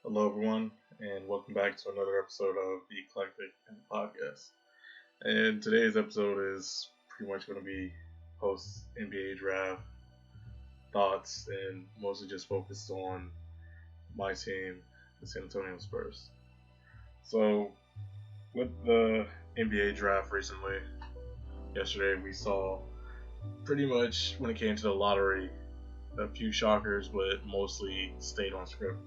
Hello, everyone, and welcome back to another episode of the Eclectic As A Podcast. And today's episode is pretty much going to be post NBA draft thoughts and mostly just focused on my team, the San Antonio Spurs. So, with the NBA draft recently, yesterday we saw pretty much when it came to the lottery, a few shockers, but mostly stayed on script.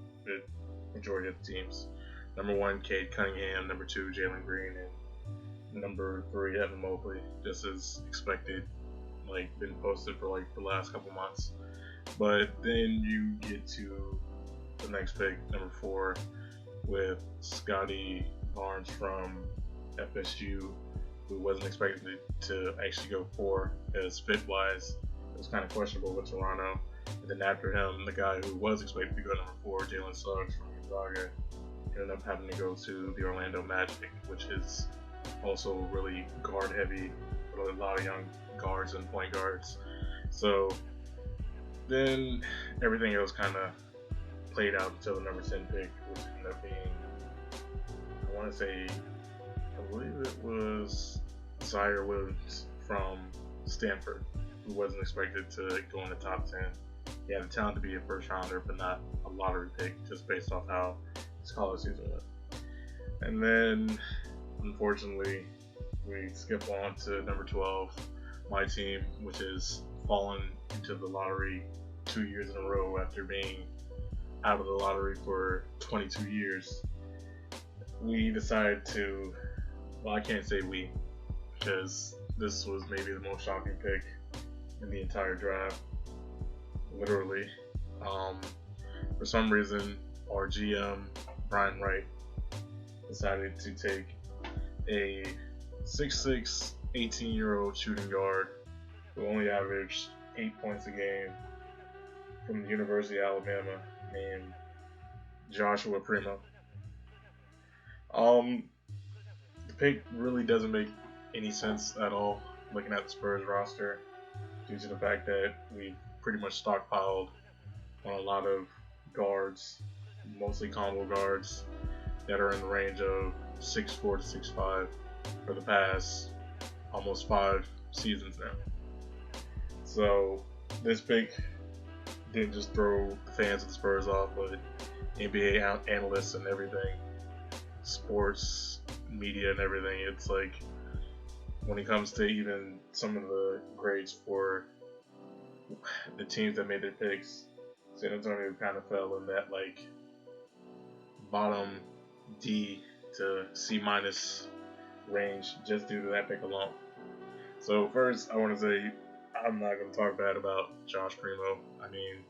Majority of the teams. Number 1, Cade Cunningham. Number 2, Jalen Green. And number 3, Evan Mobley. Just as expected, been posted for the last couple months. But then you get to the next pick, number 4, with Scotty Barnes from FSU, who wasn't expected to actually go 4, as fit-wise it was kind of questionable with Toronto. And then after him, the guy who was expected to go number 4, Jalen Suggs from Gonzaga, ended up having to go to the Orlando Magic, which is also really guard heavy with a lot of young guards and point guards. So then everything else kind of played out until the number 10 pick, which ended up being, I believe it was Zaire Williams from Stanford, who wasn't expected to go in the top 10. He had the talent to be a first rounder, but not a lottery pick, just based off how his college season went. And then, unfortunately, we skip on to number 12, my team, which has fallen into the lottery 2 years in a row after being out of the lottery for 22 years. We decided to, I can't say we, because this was maybe the most shocking pick in the entire draft. Literally. For some reason, our GM, Brian Wright, decided to take a 6'6", 18-year-old shooting guard who only averaged 8 points a game from the University of Alabama named Joshua Primo. The pick really doesn't make any sense at all looking at the Spurs roster due to the fact that we pretty much stockpiled on a lot of guards, mostly combo guards, that are in the range of 6'4" to 6'5" for the past almost 5 seasons now. So this pick didn't just throw the fans of the Spurs off, but NBA analysts and everything, sports, media and everything. It's like when it comes to even some of the grades for the teams that made their picks, San Antonio kind of fell in that bottom D to C- range just due to that pick alone. So first, I want to say I'm not going to talk bad about Josh Primo. I mean,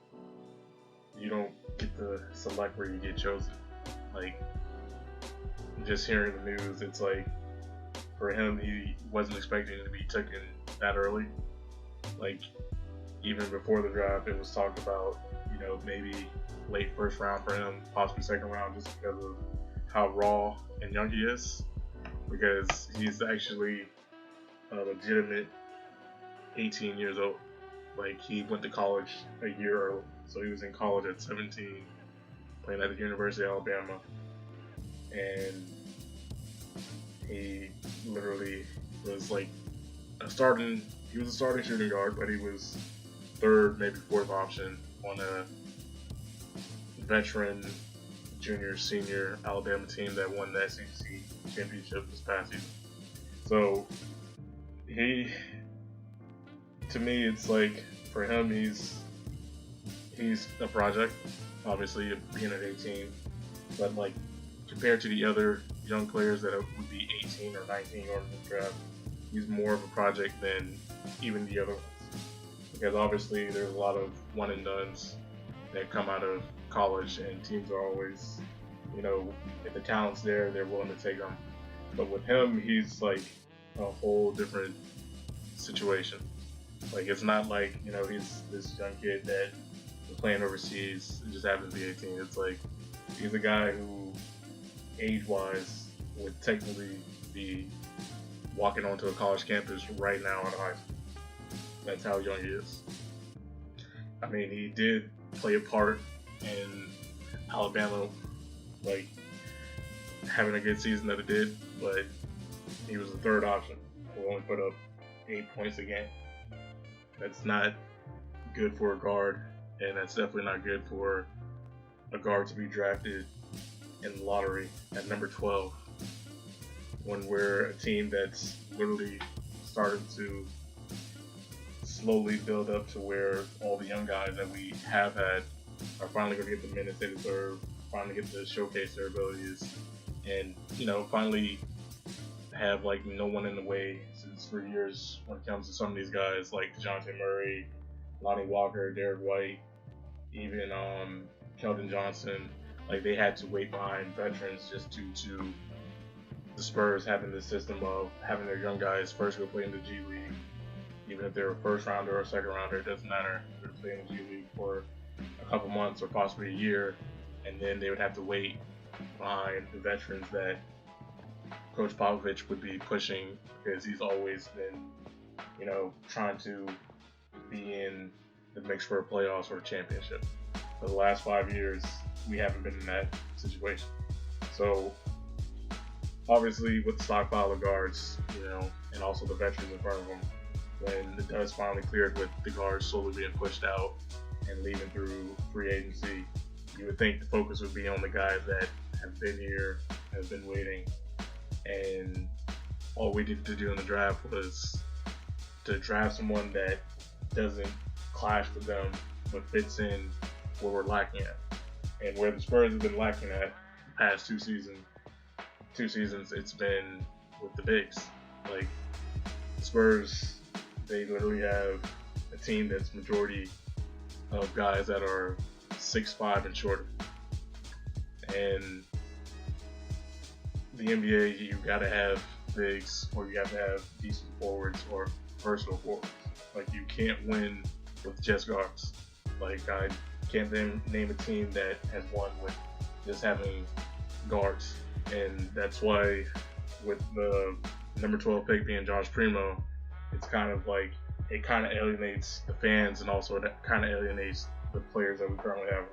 you don't get to select where you get chosen. Just hearing the news, it's for him, he wasn't expecting to be taken that early. Even before the draft, it was talked about, maybe late first round for him, possibly second round, just because of how raw and young he is. Because he's actually a legitimate 18 years old. He went to college a year early, so he was in college at 17, playing at the University of Alabama, and he literally was a starting shooting guard, but he was third, maybe fourth option on a veteran junior, senior Alabama team that won the SEC championship this past season. So to me, it's for him, he's a project, obviously being at 18, but compared to the other young players that would be 18 or 19 going to the draft, he's more of a project than even the other ones. Because obviously there's a lot of one and dones that come out of college, and teams are always, if the talent's there, they're willing to take them. But with him, he's a whole different situation. It's not he's this young kid that was playing overseas and just happens to be 18. It's he's a guy who, age-wise, would technically be walking onto a college campus right now out of high school. That's how young he is. I mean, he did play a part in Alabama like having a good season that it did, but he was the third option who only put up 8 points a game. That's not good for a guard, and that's definitely not good for a guard to be drafted in the lottery at number 12 when we're a team that's literally started to slowly build up to where all the young guys that we have had are finally going to get the minutes they deserve, finally get to showcase their abilities, and finally have like no one in the way since for years when it comes to some of these guys like DeJounte Murray, Lonnie Walker, Derek White, even Keldon Johnson. Like they had to wait behind veterans just due to the Spurs having this system of having their young guys first go play in the G League. Even if they're a first rounder or a second rounder, it doesn't matter. They're playing in the G League for a couple months or possibly a year, and then they would have to wait behind the veterans that Coach Popovich would be pushing because he's always been, trying to be in the mix for a playoffs or a championship. For the last 5 years, we haven't been in that situation. So, obviously, with the stockpile of guards, and also the veterans in front of them, when the dust finally cleared with the guards slowly being pushed out and leaving through free agency, you would think the focus would be on the guys that have been here, have been waiting, and all we needed to do in the draft was to draft someone that doesn't clash with them but fits in where we're lacking at. And where the Spurs have been lacking at the past two seasons, it's been with the bigs. Like, the Spurs, they literally have a team that's majority of guys that are 6'5" and shorter. And the NBA, you gotta have bigs, or you have to have decent forwards or versatile forwards. Like, you can't win with just guards. Like, I can't name a team that has won with just having guards. And that's why with the number 12 pick being Josh Primo, it's kind of like, it kind of alienates the fans, and also that kind of alienates the players that we currently have.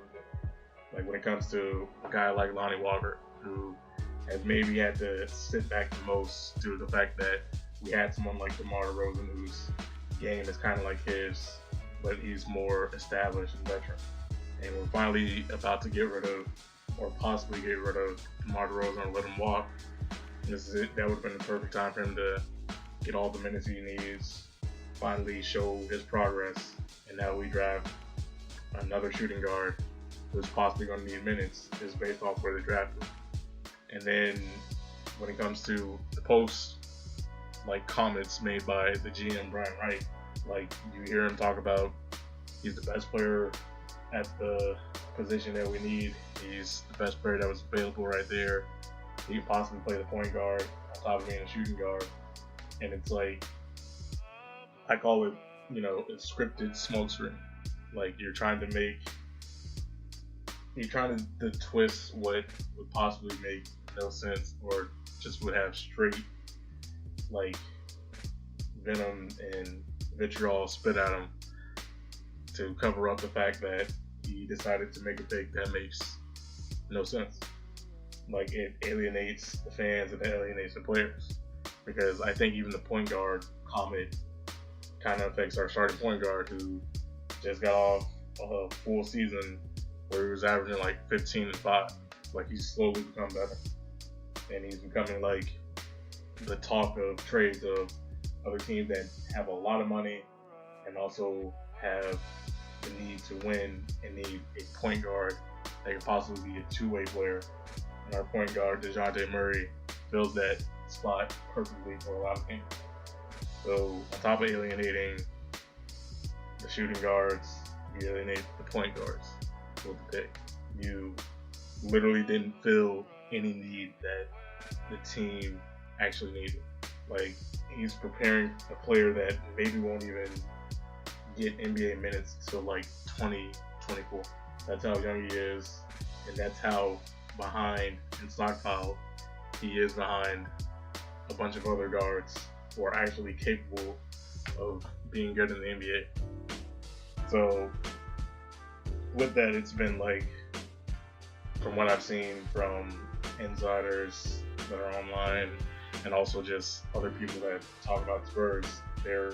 Like, when it comes to a guy like Lonnie Walker, who has maybe had to sit back the most due to the fact that we had someone like DeMar DeRozan whose game is kind of like his, but he's more established and veteran. And we're finally about to get rid of, or possibly get rid of, DeMar DeRozan and let him walk. This is it. That would have been the perfect time for him to get all the minutes he needs, finally show his progress, and now we draft another shooting guard who's possibly going to need minutes just based off where they drafted. And then when it comes to the post, like, comments made by the GM Brian Wright, like, you hear him talk about he's the best player at the position that we need. He's the best player that was available right there. He can possibly play the point guard on top of being a shooting guard. And it's like, I call it, a scripted smokescreen. Like, you're trying to twist what would possibly make no sense, or just would have straight, like, venom and vitriol spit at him to cover up the fact that he decided to make a pick that makes no sense. Like, it alienates the fans and it alienates the players. Because I think even the point guard comment kind of affects our starting point guard, who just got off a full season where he was averaging like 15 and 5. Like, he's slowly become better. And he's becoming like the talk of trades of other teams that have a lot of money and also have the need to win and need a point guard that can possibly be a two-way player. And our point guard, DeJounte Murray, fills that spot perfectly for a lot of teams. So, on top of alienating the shooting guards, you alienate the point guards with the pick. You literally didn't fill any need that the team actually needed. Like, he's preparing a player that maybe won't even get NBA minutes until like 2024. That's how young he is, and that's how behind and stockpiled he is behind a bunch of other guards who are actually capable of being good in the NBA. So with that, it's been like from what I've seen from insiders that are online and also just other people that talk about the Spurs, they're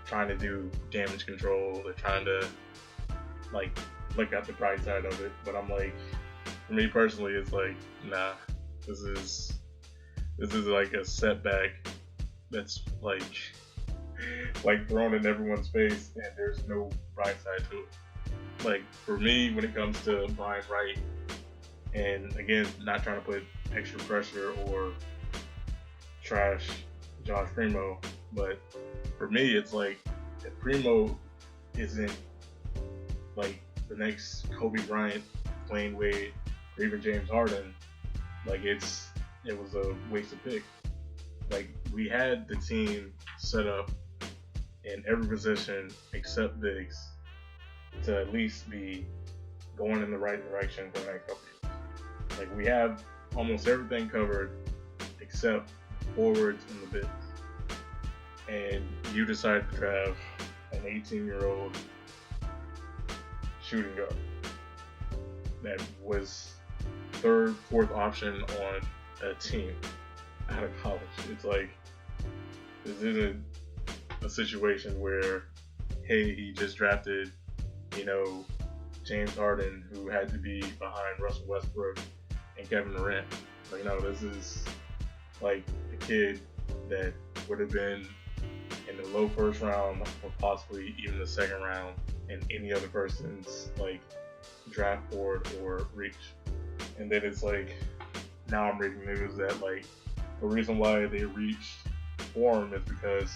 trying to do damage control. They're trying to like look at the bright side of it. But I'm like, for me personally, it's like, nah, this is like a setback that's like thrown in everyone's face, and there's no bright side to it. Like for me, when it comes to Brian Wright, and again, not trying to put extra pressure or trash Josh Primo, but for me, it's like if Primo isn't like the next Kobe Bryant, Dwayne Wade, or even James Harden, like it was a wasted pick. Like we had the team set up in every position except bigs to at least be going in the right direction for the next couple years. Like we have almost everything covered except forwards and the bigs. And you decided to draft an 18-year-old shooting guard that was third, fourth option on a team out of college. It's like, this isn't a situation where, hey, he just drafted, James Harden, who had to be behind Russell Westbrook and Kevin Durant. Like, no, this is like a kid that would have been in the low first round or possibly even the second round in any other person's like draft board or reach. And then it's like, now I'm reading news that like the reason why they reached for him is because,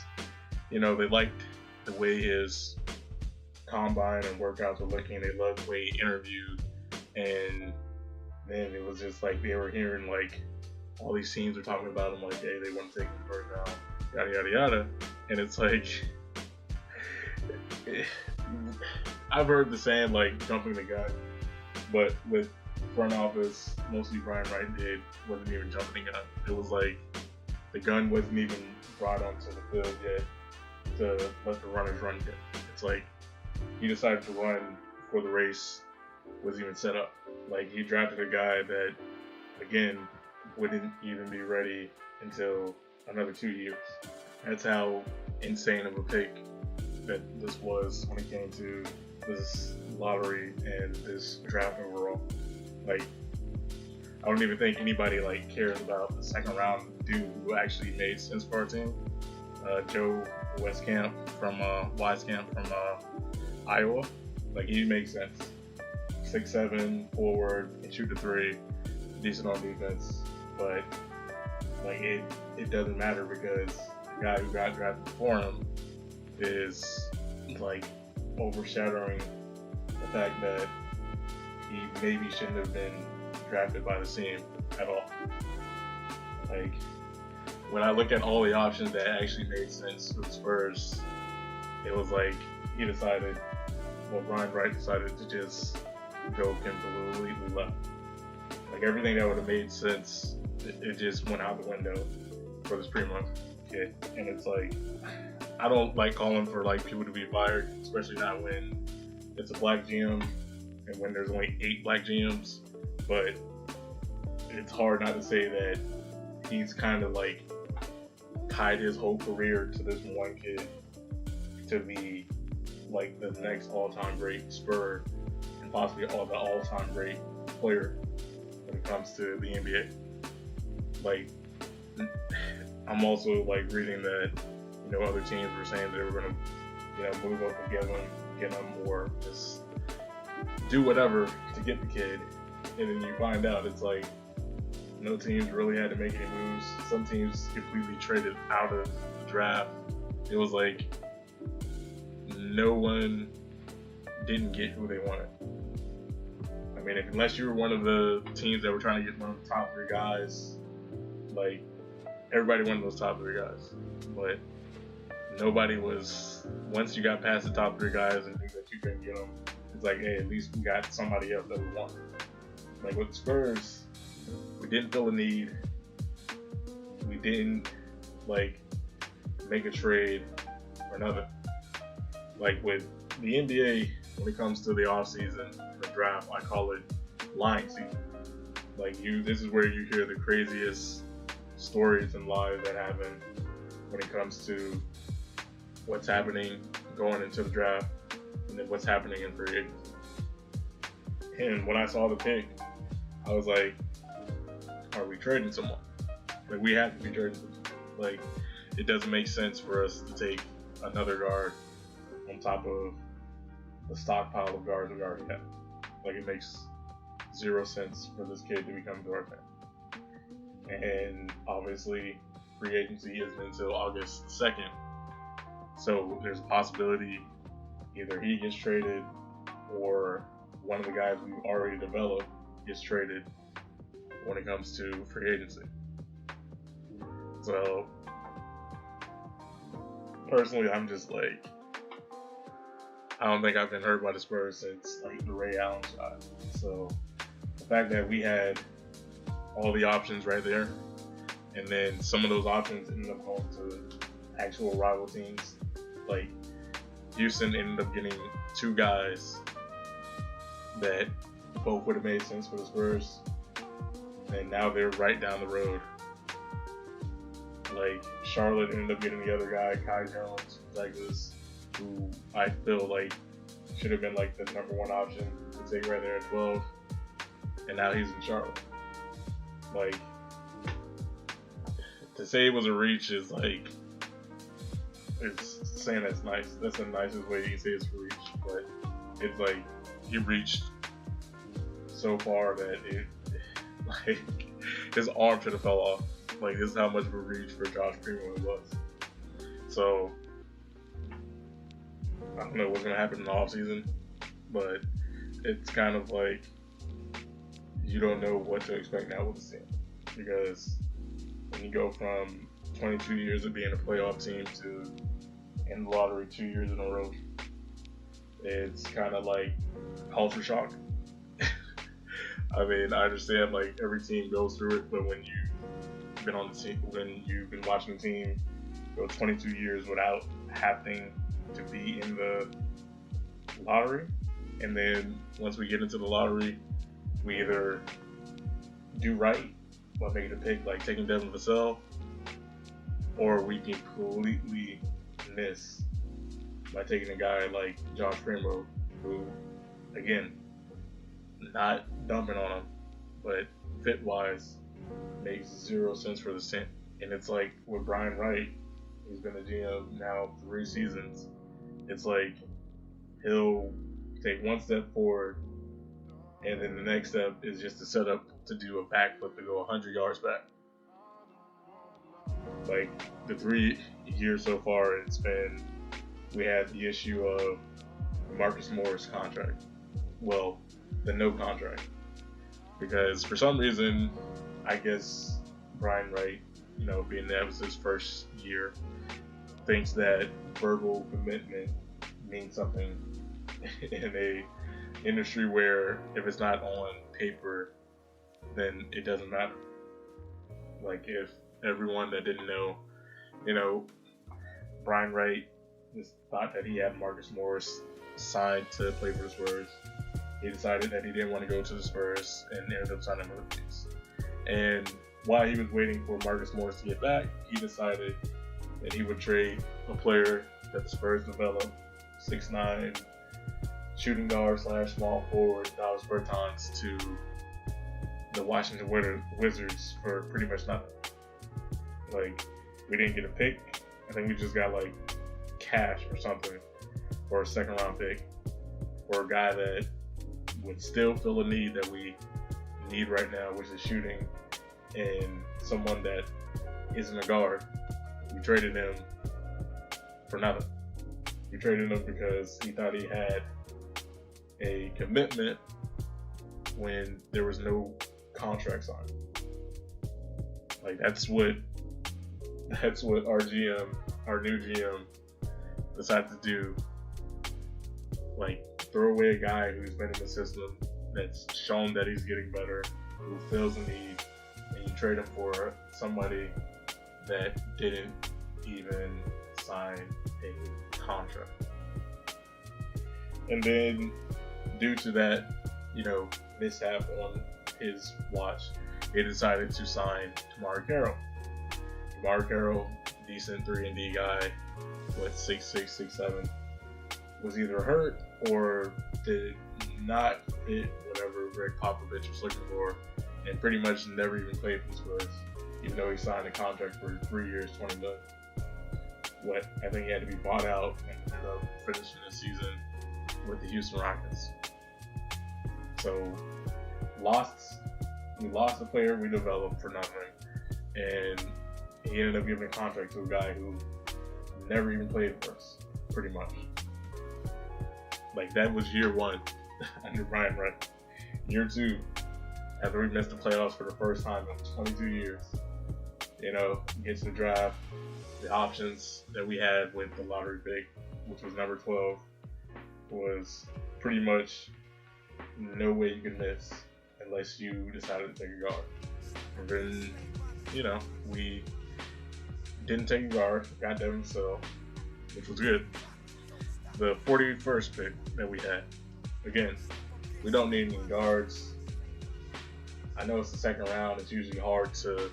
they liked the way his combine and workouts were looking. They loved the way he interviewed. And then it was just like they were hearing like all these teams were talking about him like, hey, they want to take him first round, yada, yada, yada. And it's like, I've heard the saying like jumping the gun, but with front office, mostly Brian Wright did, wasn't even jumping the gun. It was like the gun wasn't even brought onto the field yet to let the runners run yet. It's like he decided to run before the race was even set up. Like he drafted a guy that, again, wouldn't even be ready until another 2 years. That's how insane of a pick that this was when it came to this lottery and this draft overall. Like, I don't even think anybody like cares about the second round dude who actually made sense for our team. Joe Wieskamp from Iowa. Like he makes sense. 6'7", forward, can shoot the three, decent on defense. But like it doesn't matter because the guy who got drafted for him is like overshadowing the fact that he maybe shouldn't have been drafted by the team at all. Like when I look at all the options that actually made sense for the Spurs, it was like Brian Wright decided to just go completely left. Like everything that would have made sense, it just went out the window for this Primo kid. And it's like, I don't like calling for like people to be fired, especially not when it's a black GM and when there's only 8 black GMs. But it's hard not to say that he's kind of like tied his whole career to this one kid to be like the next all-time great Spur and possibly the all-time great player when it comes to the NBA. Like, I'm also like reading that other teams were saying that they were going to move up and get him, or just do whatever to get the kid. And then you find out it's like no teams really had to make any moves. Some teams completely traded out of the draft. It was like no one didn't get who they wanted. I mean, unless you were one of the teams that were trying to get one of the top 3 guys, like everybody wanted those top 3 guys. But nobody was, once you got past the top 3 guys and knew that you couldn't get them, it's like, hey, at least we got somebody else that we want. Like with the Spurs, we didn't feel a need. We didn't like make a trade or nothing. Like with the NBA, when it comes to the offseason, the draft, I call it lying season. Like this is where you hear the craziest stories and lies that happen when it comes to what's happening going into the draft and then what's happening in free agency. And when I saw the pick, I was like, are we trading someone? Like, we have to be trading someone. Like, it doesn't make sense for us to take another guard on top of the stockpile of guards we already have. Like, it makes zero sense for this kid to become a guard fan. And obviously, free agency isn't until August 2nd. So there's a possibility either he gets traded or one of the guys we've already developed gets traded when it comes to free agency. So personally, I'm just like, I don't think I've been hurt by the Spurs since like the Ray Allen shot. So the fact that we had all the options right there, and then some of those options ended up going to actual rival teams. Like Houston ended up getting two guys that both would have made sense for the Spurs, and now they're right down the road. Like Charlotte ended up getting the other guy, Kai Jones, Douglas, who I feel like should have been like the number one option to take right there at 12, and now he's in Charlotte. Like, to say it was a reach is like, it's saying that's nice. That's the nicest way you can say it's a reach, but it's like he reached so far that it, like, his arm should have fell off. Like, this is how much of a reach for Josh Primo it was. So I don't know what's gonna happen in the offseason, but it's kind of like you don't know what to expect now with the team, because when you go from 22 years of being a playoff team to in the lottery 2 years in a row, it's kind of like culture shock. I mean, I understand like every team goes through it, but when you've been on the team, when you've been watching the team go 22 years without having to be in the lottery, and then once we get into the lottery, we either do right by making a pick like taking Devin Vassell, or we completely miss by taking a guy like Josh Primo, who, again, not dumping on him, but fit-wise makes zero sense for the team. And it's like with Brian Wright, he's been a GM now 3 seasons. It's like he'll take one step forward, and then the next step is just to set up to do a backflip to go 100 yards back. Like, the 3 years so far, it's been, we had the issue of Marcus Morris contract. Well, the no contract. Because for some reason, I guess Brian Wright, you know, being that was his first year, thinks that verbal commitment means something in a industry where if it's not on paper, then it doesn't matter. Like, if everyone that didn't know, you know, Brian Wright just thought that he had Marcus Morris signed to play for the Spurs. He decided that he didn't want to go to the Spurs and ended up signing with the Knicks. And while he was waiting for Marcus Morris to get back, he decided that he would trade a player that the Spurs developed, 6'9", shooting guard / small forward, Dallas Bertans, to the Washington Wizards for pretty much nothing. Like, we didn't get a pick. I think we just got like cash or something for a second round pick for a guy that would still fill a need that we need right now, which is shooting, and someone that isn't a guard. We traded him for nothing. We traded him because he thought he had a commitment when there was no contract signed. Like, that's what our GM, our new GM, decided to do. Like, throw away a guy who's been in the system, that's shown that he's getting better, who fills a need, and you trade him for somebody that didn't even sign a contract. And then, due to that, you know, mishap on his watch, they decided to sign Tamari Carroll. Tamari Carroll, decent 3-and-D guy, with 6'6", 6'7", was either hurt or did not fit whatever Greg Popovich was looking for, and pretty much never even played for the Spurs, even though he signed a contract for 3 years, $20 million. What I think he had to be bought out and ended up finishing the season with the Houston Rockets. So we lost a player we developed for nothing, and he ended up giving a contract to a guy who never even played for us, pretty much. Like, that was year one under Brian Wright. Year two, after we missed the playoffs for the first time in 22 years, get to the draft, the options that we had with the lottery pick, which was number 12, was pretty much no way you could miss unless you decided to take a guard. And then, we didn't take a guard, got Devin Vassell, which was good. The 41st pick that we had, again, we don't need any guards. I know it's the second round, it's usually hard to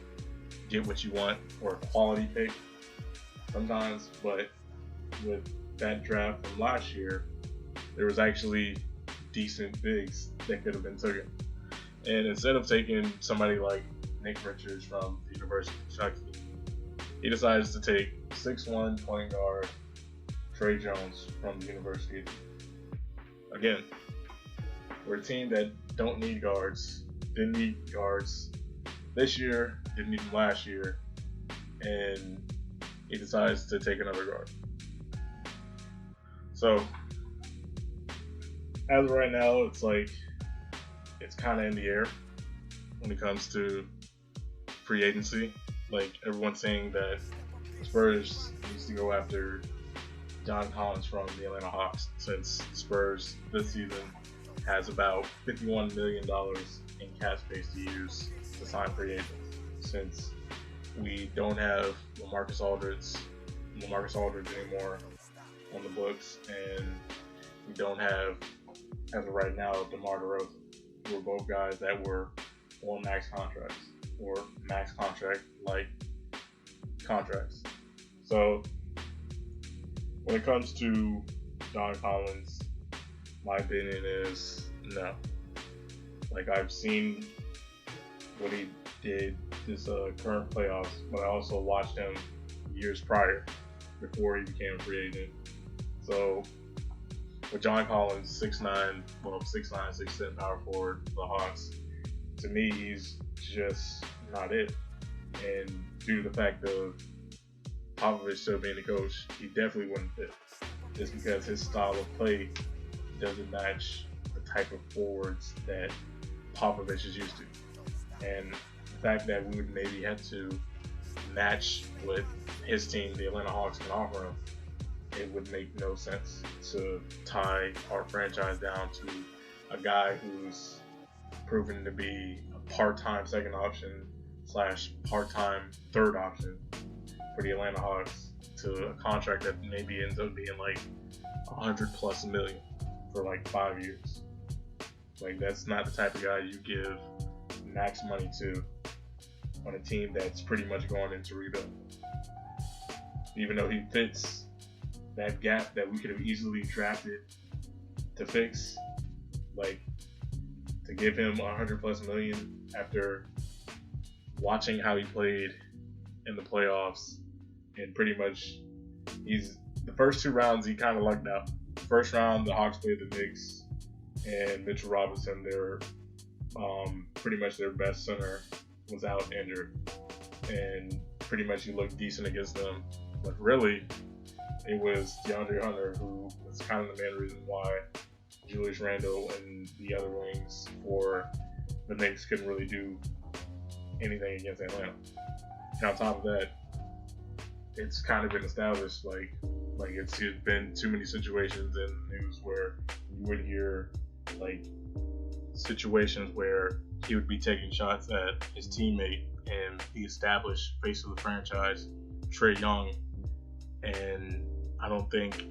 get what you want or a quality pick sometimes, but with that draft from last year, there was actually decent bigs that could have been taken. And instead of taking somebody like Nick Richards from the University of Kentucky, he decides to take 6'1" point guard Trey Jones from the University. Again, we're a team that don't need guards, didn't need guards this year, didn't need them last year, and he decides to take another guard. So, as of right now, it's kind of in the air when it comes to free agency. Like, everyone's saying that the Spurs needs to go after John Collins from the Atlanta Hawks, since Spurs this season has about $51 million in cap space to use to sign free agents, since we don't have LaMarcus Aldridge anymore on the books, and we don't have, as of right now, DeMar DeRozan. We're both guys that were on max contracts, or max contract-like contracts. So, when it comes to John Collins, my opinion is no. Like, I've seen what he did this current playoffs, but I also watched him years prior, before he became a free agent. So, with John Collins, 6'9", 6'10" power forward for the Hawks, to me, he's just not it. And due to the fact of Popovich still being the coach, he definitely wouldn't fit, just because his style of play doesn't match the type of forwards that Popovich is used to. And the fact that we would maybe have to match what his team, the Atlanta Hawks, can offer him, it would make no sense to tie our franchise down to a guy who's proven to be a part-time second option / part-time third option for the Atlanta Hawks, to a contract that maybe ends up being like $100+ million for like 5 years. Like, that's not the type of guy you give max money to on a team that's pretty much going into rebuild. Even though he fits that gap that we could have easily drafted to fix, like, to give him $100+ million after watching how he played in the playoffs, and pretty much the first 2 rounds he kind of lucked out. First round, the Hawks played the Knicks, and Mitchell Robinson, pretty much their best center, was out injured, and pretty much he looked decent against them. But really, it was DeAndre Hunter who was kind of the main reason why Julius Randle and the other wings for the Knicks couldn't really do anything against Atlanta. And on top of that, it's kind of been established, like it's been too many situations in the news where you would hear like situations where he would be taking shots at his teammate and the established face of the franchise, Trae Young, and I don't think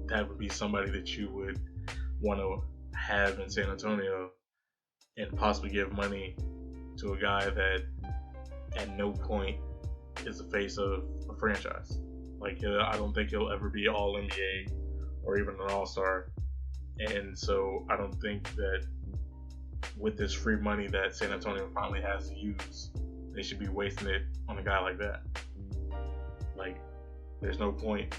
that would be somebody that you would want to have in San Antonio and possibly give money to a guy that at no point is the face of a franchise. Like, I don't think he'll ever be all NBA or even an all-star. And so I don't think that with this free money that San Antonio finally has to use, they should be wasting it on a guy like that. Like, there's no point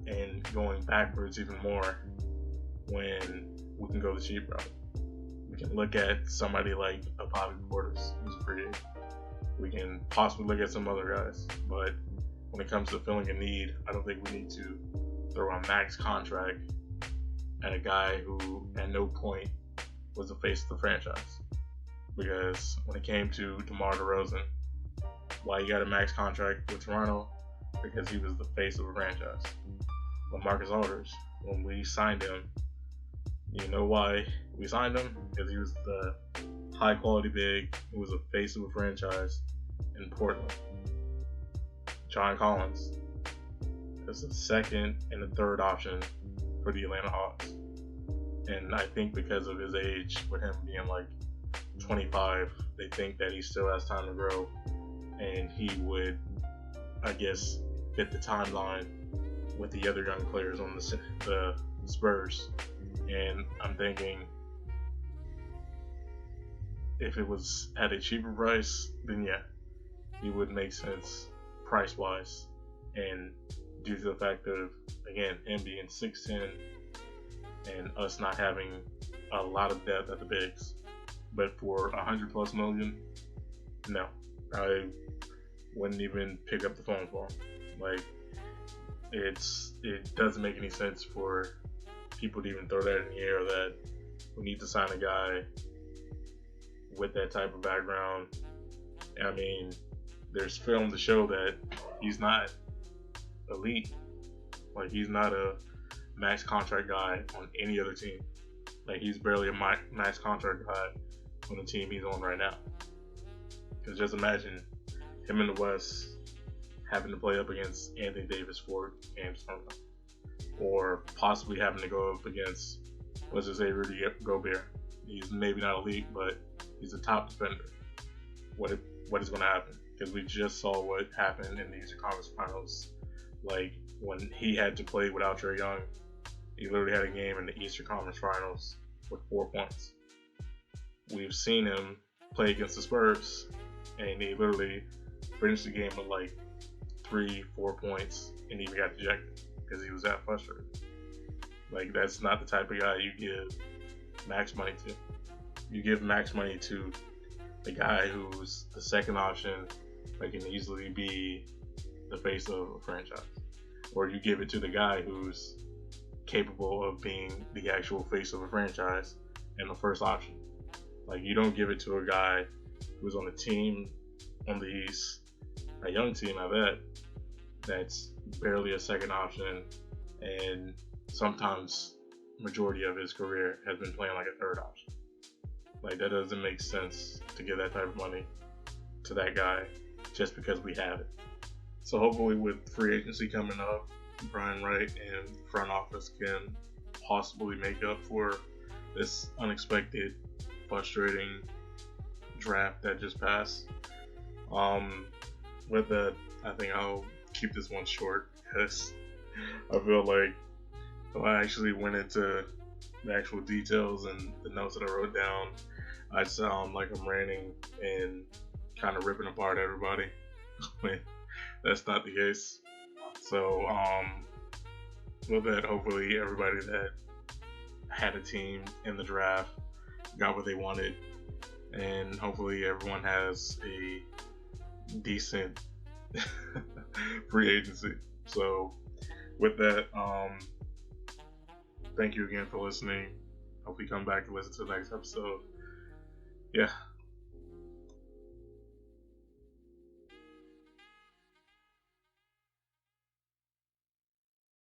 in going backwards even more when we can go the cheap route. We can look at somebody like a Bobby Portis, who's a free agent. We can possibly look at some other guys, but when it comes to filling a need, I don't think we need to throw a max contract at a guy who at no point was the face of the franchise. Because when it came to DeMar DeRozan, why he got a max contract with Toronto? Because he was the face of a franchise. LaMarcus Aldridge, when we signed him, you know why we signed him? Because he was the high quality big who was a face of a franchise in Portland. John Collins is the second and the third option for the Atlanta Hawks. And I think because of his age, with him being like 25, they think that he still has time to grow and he would, I guess, fit the timeline with the other young players on the Spurs. And I'm thinking if it was at a cheaper price, then yeah, he would make sense price-wise. And due to the fact of, again, him being 6'10", and us not having a lot of depth at the bigs. But for $100+ million, no, I wouldn't even pick up the phone for him. Like, it doesn't make any sense for people to even throw that in the air that we need to sign a guy with that type of background. I mean, there's film to show that he's not elite. Like, he's not a max contract guy on any other team. Like, he's barely a max contract guy on the team he's on right now. Because just imagine him in the West having to play up against Anthony Davis for games, or possibly having to go up against, let's just say, Rudy Gobert. He's maybe not elite, but he's a top defender. What is going to happen? Because we just saw what happened in the Eastern Conference Finals. Like, when he had to play without Trae Young, he literally had a game in the Eastern Conference Finals with 4 points. We've seen him play against the Spurs, and he literally finished the game with like 3-4 points and even got ejected because he was that frustrated. Like, that's not the type of guy you give max money to. You give max money to the guy who's the second option that can easily be the face of a franchise. Or you give it to the guy who's capable of being the actual face of a franchise and the first option. Like, you don't give it to a guy who's on a team on the East, a young team I bet, that's barely a second option, and sometimes majority of his career has been playing like a third option. Like, that doesn't make sense to give that type of money to that guy just because we have it. So hopefully with free agency coming up, Brian Wright and front office can possibly make up for this unexpected, frustrating draft that just passed. With that, I think I'll keep this one short because I feel like if I actually went into the actual details and the notes that I wrote down, I'd sound like I'm ranting and kind of ripping apart everybody. When that's not the case. So, with that, hopefully everybody that had a team in the draft got what they wanted, and hopefully everyone has a decent free agency. So, with that, thank you again for listening. Hope you come back and listen to the next episode. Yeah.